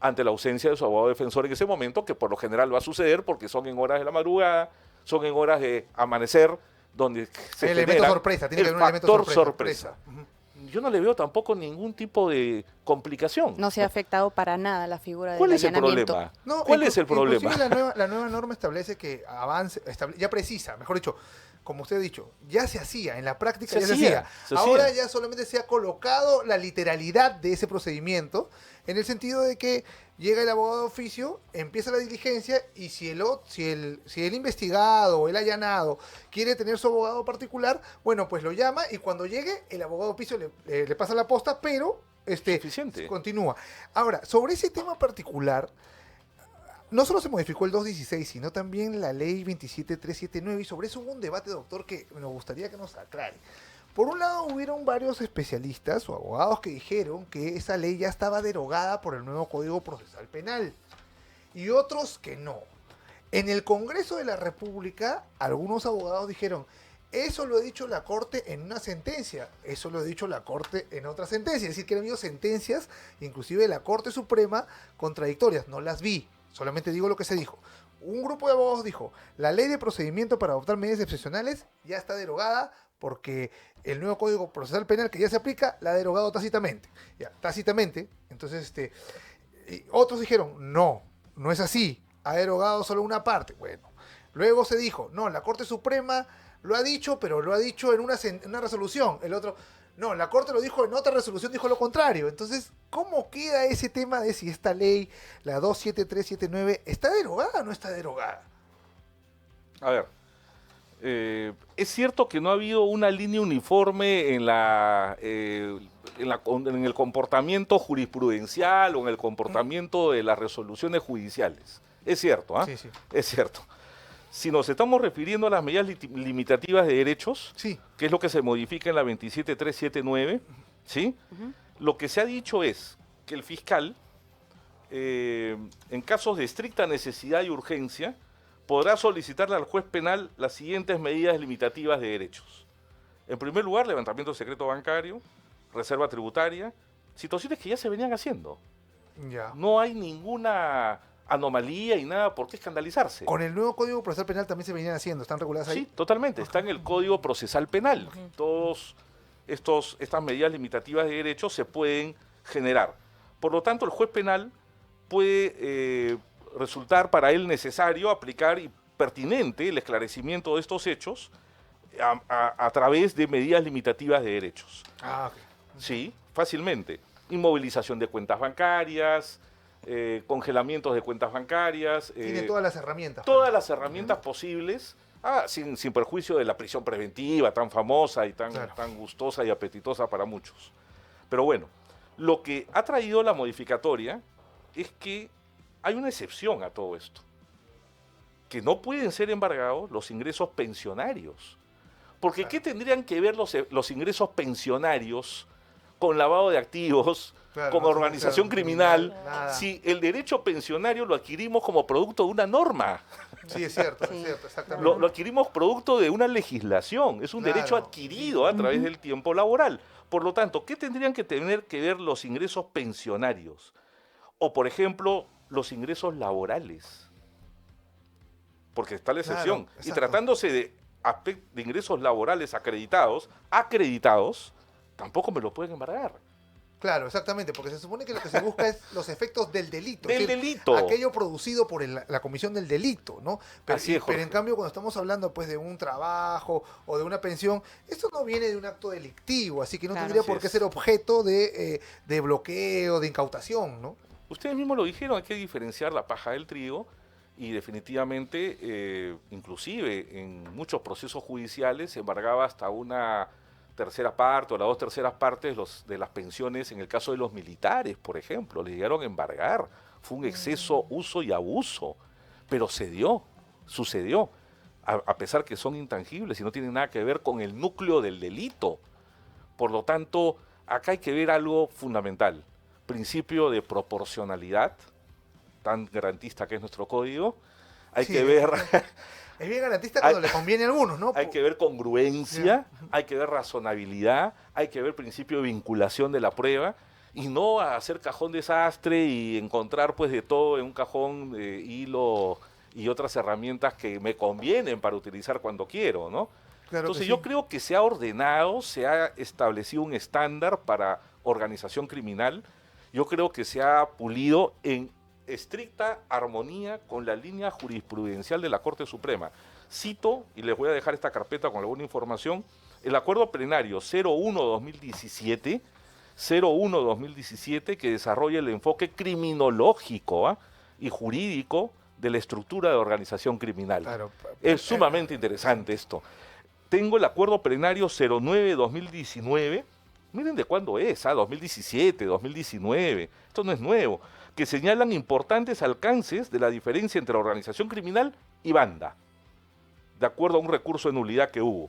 ante la ausencia de su abogado defensor en ese momento, que por lo general va a suceder porque son en horas de la madrugada, son en horas de amanecer, donde se El elemento genera sorpresa, tiene que el haber un elemento factor sorpresa. sorpresa. Ujú. Yo no le veo tampoco ningún tipo de complicación. No se ha afectado para nada la figura del ¿Cuál es el allanamiento. problema? No, ¿Cuál es el inclusive problema? La nueva norma establece que ya precisa, mejor dicho, como usted ha dicho, ya se hacía, en la práctica Se ya hacía, se se hacía. Ahora hacía. ya solamente se ha colocado la literalidad de ese procedimiento, en el sentido de que llega el abogado de oficio, empieza la diligencia y si el investigado o el allanado quiere tener su abogado particular, bueno, pues lo llama y cuando llegue el abogado de oficio le pasa la posta, pero Suficiente. continúa. Ahora, sobre ese tema particular, no solo se modificó el 216, sino también la ley 27379, y sobre eso hubo un debate, doctor, que nos gustaría que nos aclare. Por un lado, hubieron varios especialistas o abogados que dijeron que esa ley ya estaba derogada por el nuevo Código Procesal Penal y otros que no. En el Congreso de la República, algunos abogados dijeron, eso lo ha dicho la Corte en una sentencia, eso lo ha dicho la Corte en otra sentencia. Es decir, que han habido sentencias, inclusive de la Corte Suprema, contradictorias. No las vi, solamente digo lo que se dijo. Un grupo de abogados dijo, la ley de procedimiento para adoptar medidas excepcionales ya está derogada porque el nuevo Código Procesal Penal que ya se aplica la ha derogado tácitamente. Ya, tácitamente. Entonces, y otros dijeron, no, no es así, ha derogado solo una parte. Bueno, luego se dijo, no, la Corte Suprema lo ha dicho, pero lo ha dicho en una resolución. El otro, no, la Corte lo dijo en otra resolución, dijo lo contrario. Entonces, ¿cómo queda ese tema de si esta ley, la 27379, está derogada o no está derogada? A ver, es cierto que no ha habido una línea uniforme en el comportamiento jurisprudencial o en el comportamiento de las resoluciones judiciales. Es cierto, ¿ah? Sí, sí. Es cierto. Si nos estamos refiriendo a las medidas limitativas de derechos, Sí. que es lo que se modifica en la 27379, ¿sí? Lo que se ha dicho es que el fiscal, en casos de estricta necesidad y urgencia, podrá solicitarle al juez penal las siguientes medidas limitativas de derechos. En primer lugar, levantamiento de secreto bancario, reserva tributaria, situaciones que ya se venían haciendo. Ya. No hay ninguna anomalía y nada por qué escandalizarse. Con el nuevo Código Procesal Penal también se venían haciendo, ¿están reguladas ahí? Sí, totalmente. Está en el Código Procesal Penal. Todas estas medidas limitativas de derechos se pueden generar. Por lo tanto, el juez penal puede resultar para él necesario aplicar y pertinente el esclarecimiento de estos hechos a través de medidas limitativas de derechos. Ah, ok. Sí, fácilmente. Inmovilización de cuentas bancarias, congelamientos de cuentas bancarias. Tiene todas las herramientas. Todas las herramientas posibles, sin perjuicio de la prisión preventiva tan famosa y tan gustosa y apetitosa para muchos. Pero bueno, lo que ha traído la modificatoria es que hay una excepción a todo esto, que no pueden ser embargados los ingresos pensionarios. Porque ¿qué tendrían que ver los ingresos pensionarios con lavado de activos, con organización criminal, si el derecho pensionario lo adquirimos como producto de una norma? Sí, es cierto, exactamente. Lo adquirimos producto de una legislación, es un derecho adquirido a través del tiempo laboral. Por lo tanto, ¿qué tendrían que tener que ver los ingresos pensionarios? O, por ejemplo, los ingresos laborales. Porque está la excepción. Y tratándose de ingresos laborales acreditados, tampoco me lo pueden embargar. Claro, exactamente, porque se supone que lo que se busca es los efectos del delito. Del delito. Aquello producido por la comisión del delito, ¿no? Pero, Así es, pero en cambio, cuando estamos hablando pues de un trabajo o de una pensión, esto no viene de un acto delictivo, así que no tendría por qué ser objeto de bloqueo, de incautación, ¿no? Ustedes mismos lo dijeron, hay que diferenciar la paja del trigo y definitivamente, inclusive en muchos procesos judiciales se embargaba hasta una tercera parte o las 2/3 partes de las pensiones en el caso de los militares, por ejemplo, les llegaron a embargar. Fue un exceso, uso y abuso, pero sucedió, a pesar que son intangibles y no tienen nada que ver con el núcleo del delito. Por lo tanto, acá hay que ver algo fundamental, principio de proporcionalidad, tan garantista que es nuestro código, hay que ver... Es bien garantista cuando le conviene a algunos, ¿no? Hay que ver congruencia, hay que ver razonabilidad, hay que ver principio de vinculación de la prueba y no hacer cajón desastre y encontrar pues de todo en un cajón hilo y otras herramientas que me convienen para utilizar cuando quiero, ¿no? Claro. Entonces yo creo que se ha ordenado, se ha establecido un estándar para organización criminal, yo creo que se ha pulido en estricta armonía con la línea jurisprudencial de la Corte Suprema. Cito, y les voy a dejar esta carpeta con alguna información, el acuerdo plenario 01-2017 que desarrolla el enfoque criminológico y jurídico de la estructura de organización criminal. Claro. Es sumamente interesante esto. Tengo el acuerdo plenario 09-2019, miren de cuándo es, 2017, 2019, esto no es nuevo, que señalan importantes alcances de la diferencia entre organización criminal y banda, de acuerdo a un recurso de nulidad que hubo.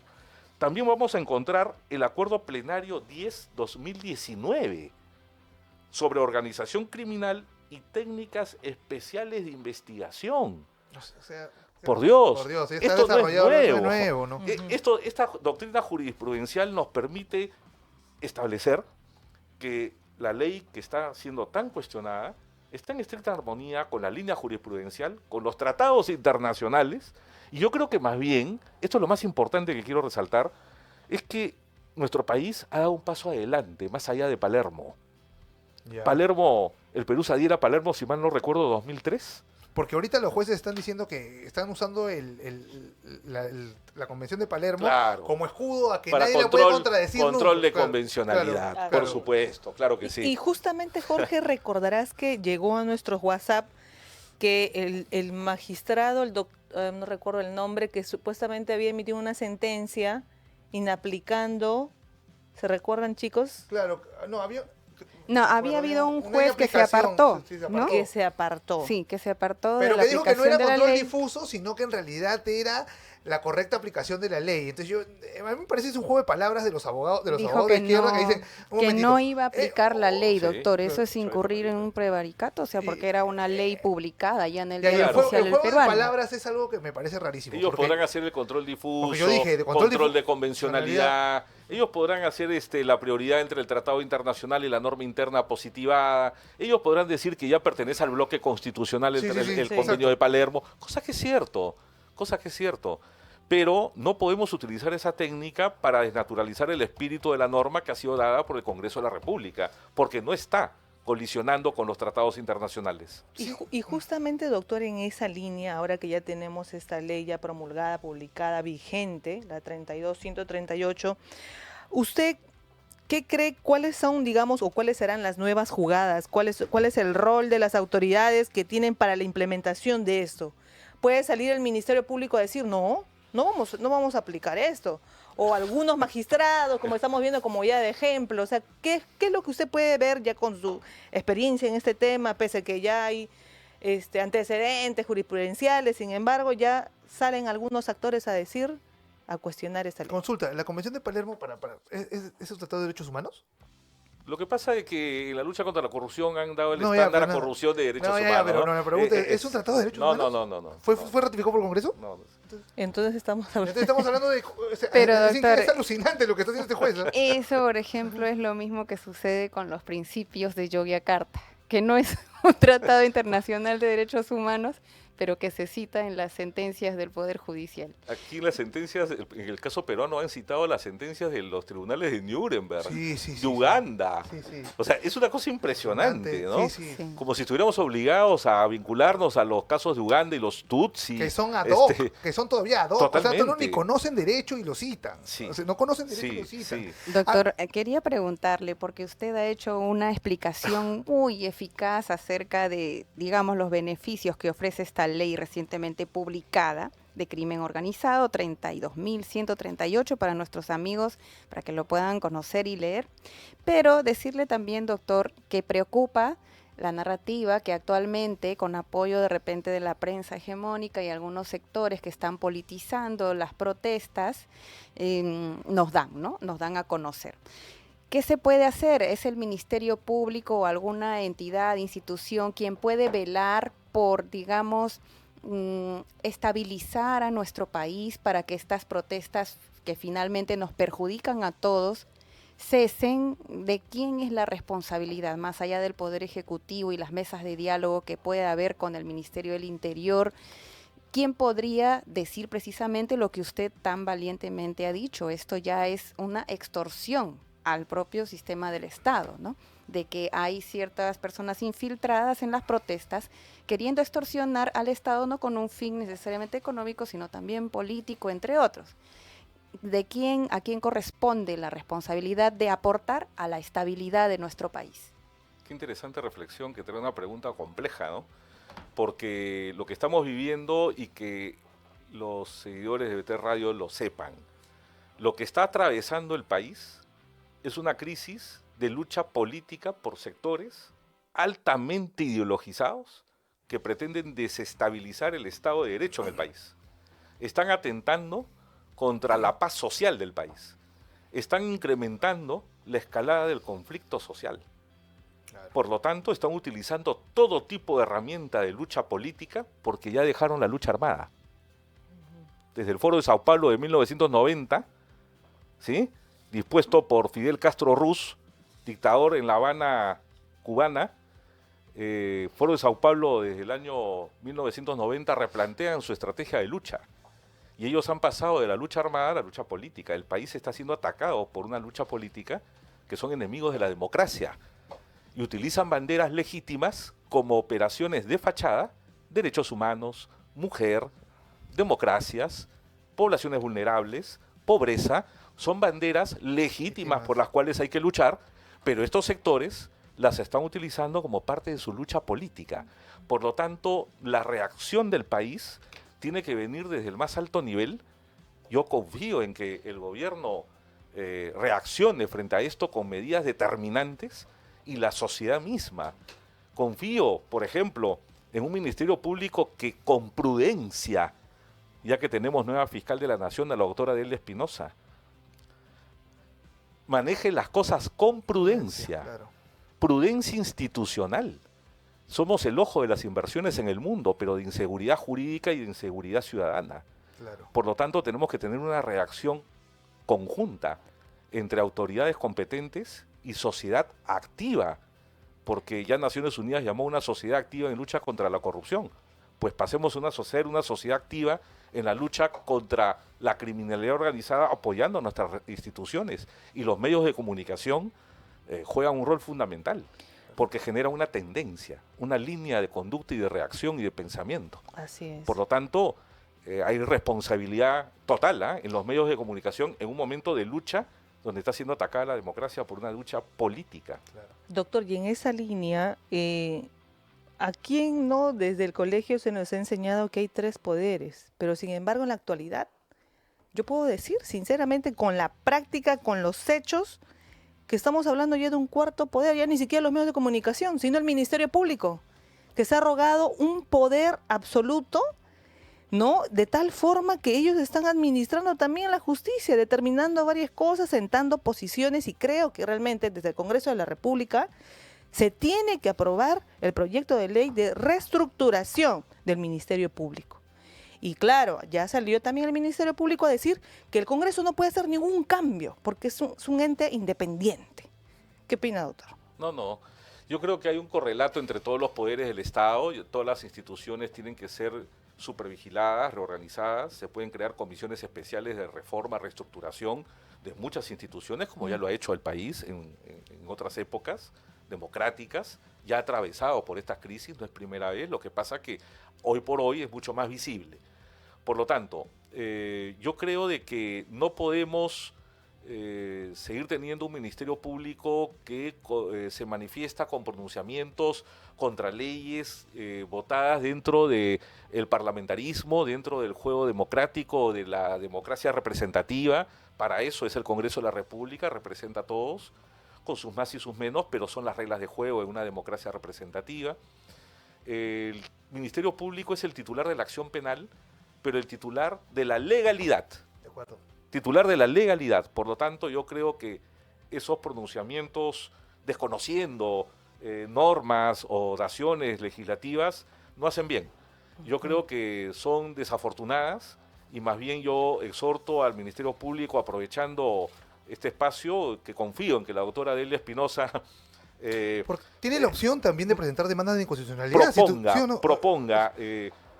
también vamos a encontrar el Acuerdo Plenario 10-2019 sobre organización criminal y técnicas especiales de investigación. O sea, Por Dios, ya está esto no es desarrollado, nuevo. no es nuevo, ¿no? Esta doctrina jurisprudencial nos permite establecer que la ley que está siendo tan cuestionada está en estricta armonía con la línea jurisprudencial, con los tratados internacionales, y yo creo que más bien, esto es lo más importante que quiero resaltar, es que nuestro país ha dado un paso adelante, más allá de Palermo. Ya. Palermo, el Perú se adhiera a Palermo, si mal no recuerdo, 2003. Porque ahorita los jueces están diciendo que están usando la Convención de Palermo Claro. como escudo a que Para nadie la puede control, contradecir. control nunca. de Claro, convencionalidad, claro, por claro. supuesto, claro que sí. Y justamente, Jorge, recordarás que llegó a nuestros WhatsApp que el magistrado, no recuerdo el nombre, que supuestamente había emitido una sentencia inaplicando, ¿se recuerdan, chicos? Claro, no, había... No, había habido un juez que se apartó, sí, se ¿no? apartó. Que se apartó. Sí, que se apartó Pero de la que dijo que no aplicación era de la control ley. difuso, sino que en realidad era la correcta aplicación de la ley. Entonces a mí me parece que es un juego de palabras de los abogados de Dijo de que izquierda no, que dicen, un que momentito, no iba a aplicar la ley, sí, doctor. Eso es sí, incurrir en un prevaricato, o sea, porque era una ley publicada ya en el Ya, y Diario el juego, Oficial el del juego de Peruano. palabras es algo que me parece rarísimo. Ellos porque- podrán hacer el control difuso, porque yo dije, de control de convencionalidad. Ellos podrán hacer la prioridad entre el tratado internacional y la norma interna positivada. Ellos podrán decir que ya pertenece al bloque constitucional Sí, entre sí, sí, el sí, convenio exacto. de Palermo, cosa que es cierto, Pero no podemos utilizar esa técnica para desnaturalizar el espíritu de la norma que ha sido dada por el Congreso de la República, porque no está colisionando con los tratados internacionales. Y justamente, doctor, en esa línea, ahora que ya tenemos esta ley ya promulgada, publicada, vigente, la 32-138, ¿usted qué cree, cuáles son, digamos, o cuáles serán las nuevas jugadas? ¿Cuál es el rol de las autoridades que tienen para la implementación de esto? ¿Puede salir el Ministerio Público a decir, no vamos a aplicar esto? O algunos magistrados, como estamos viendo como ya de ejemplo. O sea, ¿qué es lo que usted puede ver ya con su experiencia en este tema, pese a que ya hay antecedentes jurisprudenciales? Sin embargo, ya salen algunos actores a decir, a cuestionar esta ley. Consulta, ¿la Convención de Palermo ¿es un tratado de derechos humanos? Lo que pasa es que en la lucha contra la corrupción han dado el No, ya, estándar pero a no. corrupción de derechos No, ya, humanos. pero ¿no? no me pregunte, ¿es un tratado de derechos humanos? No. ¿Fue ratificado por el Congreso? No. Entonces estamos hablando... Entonces estamos hablando de... o sea, Pero, es doctor, alucinante lo que está haciendo este juez. ¿No? Eso, por ejemplo, es lo mismo que sucede con los principios de Yogyakarta, que no es un tratado internacional de derechos humanos, pero que se cita en las sentencias del Poder Judicial. Aquí las sentencias, en el caso peruano, han citado las sentencias de los tribunales de Nuremberg, Sí, de Uganda. Sí, sí. O sea, es una cosa impresionante, ¿no? Sí, sí. Sí. Como si estuviéramos obligados a vincularnos a los casos de Uganda y los Tutsi. Que son ad hoc, este, que son todavía ad hoc. O sea, totalmente. no ni conocen derecho y lo citan. Sí. O sea, no conocen derecho y Sí, lo citan. sí. Doctor, quería preguntarle, porque usted ha hecho una explicación muy eficaz acerca de, digamos, los beneficios que ofrece esta ley recientemente publicada de crimen organizado, 32.138 para nuestros amigos, para que lo puedan conocer y leer. Pero decirle también, doctor, que preocupa la narrativa que actualmente, con apoyo de repente de la prensa hegemónica y algunos sectores que están politizando las protestas, nos dan, ¿no? Nos dan a conocer. ¿Qué se puede hacer? ¿Es el Ministerio Público o alguna entidad, institución, quien puede velar por, digamos, estabilizar a nuestro país para que estas protestas que finalmente nos perjudican a todos cesen? ¿De quién es la responsabilidad, más allá del Poder Ejecutivo y las mesas de diálogo que puede haber con el Ministerio del Interior? ¿Quién podría decir precisamente lo que usted tan valientemente ha dicho? Esto ya es una extorsión al propio sistema del Estado, ¿no? De que hay ciertas personas infiltradas en las protestas queriendo extorsionar al Estado, no con un fin necesariamente económico, sino también político, entre otros. ¿A quién corresponde la responsabilidad de aportar a la estabilidad de nuestro país? Qué interesante reflexión, que trae una pregunta compleja, ¿no? Porque lo que estamos viviendo, y que los seguidores de BT Radio lo sepan, lo que está atravesando el país es una crisis de lucha política por sectores altamente ideologizados que pretenden desestabilizar el Estado de Derecho en el país. Están atentando contra la paz social del país. Están incrementando la escalada del conflicto social. Por lo tanto, están utilizando todo tipo de herramienta de lucha política porque ya dejaron la lucha armada. Desde el Foro de Sao Paulo de 1990, ¿sí?, dispuesto por Fidel Castro Ruz, dictador en La Habana cubana, Foro de Sao Paulo desde el año 1990 replantean su estrategia de lucha. Y ellos han pasado de la lucha armada a la lucha política. El país está siendo atacado por una lucha política que son enemigos de la democracia. Y utilizan banderas legítimas como operaciones de fachada, derechos humanos, mujer, democracias, poblaciones vulnerables, pobreza. Son banderas legítimas por las cuales hay que luchar, pero estos sectores las están utilizando como parte de su lucha política. Por lo tanto, la reacción del país tiene que venir desde el más alto nivel. Yo confío en que el gobierno reaccione frente a esto con medidas determinantes y la sociedad misma. Confío, por ejemplo, en un Ministerio Público que con prudencia, ya que tenemos nueva fiscal de la Nación, a la doctora Delia Espinosa, maneje las cosas con prudencia, prudencia institucional. Somos el ojo de las inversiones en el mundo, pero de inseguridad jurídica y de inseguridad ciudadana. Por lo tanto, tenemos que tener una reacción conjunta entre autoridades competentes y sociedad activa, porque ya Naciones Unidas llamó a una sociedad activa en lucha contra la corrupción. Pues pasemos a una sociedad activa en la lucha contra la criminalidad organizada, apoyando a nuestras instituciones. Y los medios de comunicación juegan un rol fundamental, porque generan una tendencia, una línea de conducta y de reacción y de pensamiento. Así es. Por lo tanto, hay responsabilidad total en los medios de comunicación en un momento de lucha donde está siendo atacada la democracia por una lucha política. Doctor, y en esa línea, ¿a quién no desde el colegio se nos ha enseñado que hay 3 poderes? Pero sin embargo, en la actualidad, yo puedo decir sinceramente, con la práctica, con los hechos, que estamos hablando ya de un 4º poder, ya ni siquiera los medios de comunicación, sino el Ministerio Público, que se ha arrogado un poder absoluto, ¿no? De tal forma que ellos están administrando también la justicia, determinando varias cosas, sentando posiciones, y creo que realmente desde el Congreso de la República se tiene que aprobar el proyecto de ley de reestructuración del Ministerio Público. Y claro, ya salió también el Ministerio Público a decir que el Congreso no puede hacer ningún cambio porque es un ente independiente. ¿Qué opina, doctor? No. Yo creo que hay un correlato entre todos los poderes del Estado. Todas las instituciones tienen que ser supervigiladas, reorganizadas. Se pueden crear comisiones especiales de reforma, reestructuración de muchas instituciones, como ya lo ha hecho el país en otras épocas democráticas, ya atravesado por esta crisis, no es primera vez. Lo que pasa que hoy por hoy es mucho más visible. Por lo tanto, yo creo de que no podemos seguir teniendo un Ministerio Público que se manifiesta con pronunciamientos contra leyes votadas dentro del parlamentarismo, dentro del juego democrático, de la democracia representativa. Para eso es el Congreso de la República, representa a todos, con sus más y sus menos, pero son las reglas de juego en una democracia representativa. El Ministerio Público es el titular de la acción penal, pero el titular de la legalidad. De acuerdo. Titular de la legalidad. Por lo tanto, yo creo que esos pronunciamientos desconociendo normas o daciones legislativas no hacen bien. Yo creo que son desafortunadas y más bien yo exhorto al Ministerio Público, aprovechando este espacio, que confío en que la doctora Delia Espinosa tiene la opción también de presentar demandas de inconstitucionalidad. Proponga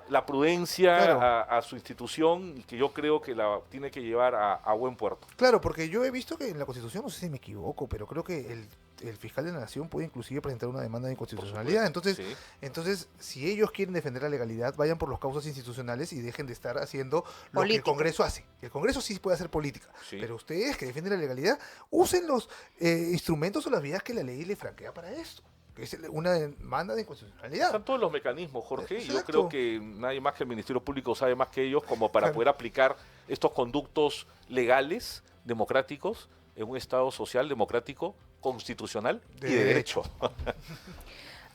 la prudencia Claro. a su institución, y que yo creo que la tiene que llevar a buen puerto. Claro, porque yo he visto que en la Constitución, no sé si me equivoco, pero creo que el fiscal de la Nación puede inclusive presentar una demanda de inconstitucionalidad. Entonces, Sí. entonces, si ellos quieren defender la legalidad, vayan por las causas institucionales y dejen de estar haciendo lo que el Política. Congreso hace. El Congreso sí puede hacer política, Sí. pero ustedes que defienden la legalidad, usen los instrumentos o las vías que la ley le franquea para esto, que es una demanda de inconstitucionalidad. Están todos los mecanismos, Jorge, y yo Exacto. creo que nadie más que el Ministerio Público sabe más que ellos como para Claro. poder aplicar estos conductos legales, democráticos, en un Estado social, democrático, constitucional De y de derecho.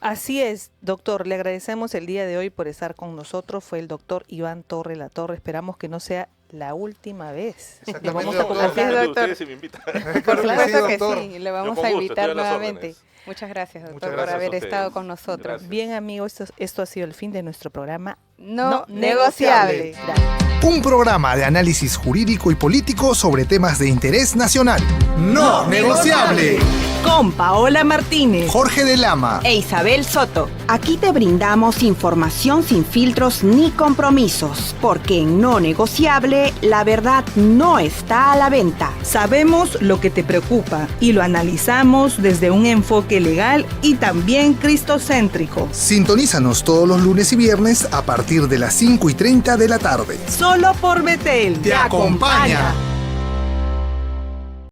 Así es, doctor. Le agradecemos el día de hoy por estar con nosotros. Fue el doctor Iván Torre Latorre. Esperamos que no sea la última vez. Lo Exactamente, vamos a doctor. convocar. Así es, doctor. Ustedes si me invitan. Por Claro que supuesto sí, que doctor. sí, le Yo vamos con a gusto, invitar estoy a las nuevamente. órdenes. Muchas gracias, doctor, Muchas por gracias haber a ustedes. estado con nosotros. Gracias. Bien, amigos, esto ha sido el fin de nuestro programa No negociable. Gracias. Un programa de análisis jurídico y político sobre temas de interés nacional. No negociable. Con Paola Martínez. Jorge de Lama. E Isabel Soto. Aquí te brindamos información sin filtros ni compromisos, porque en No Negociable la verdad no está a la venta. Sabemos lo que te preocupa y lo analizamos desde un enfoque legal y también cristocéntrico. Sintonízanos todos los lunes y viernes a partir de las 5:30 de la tarde. Solo por Betel. Te acompaña.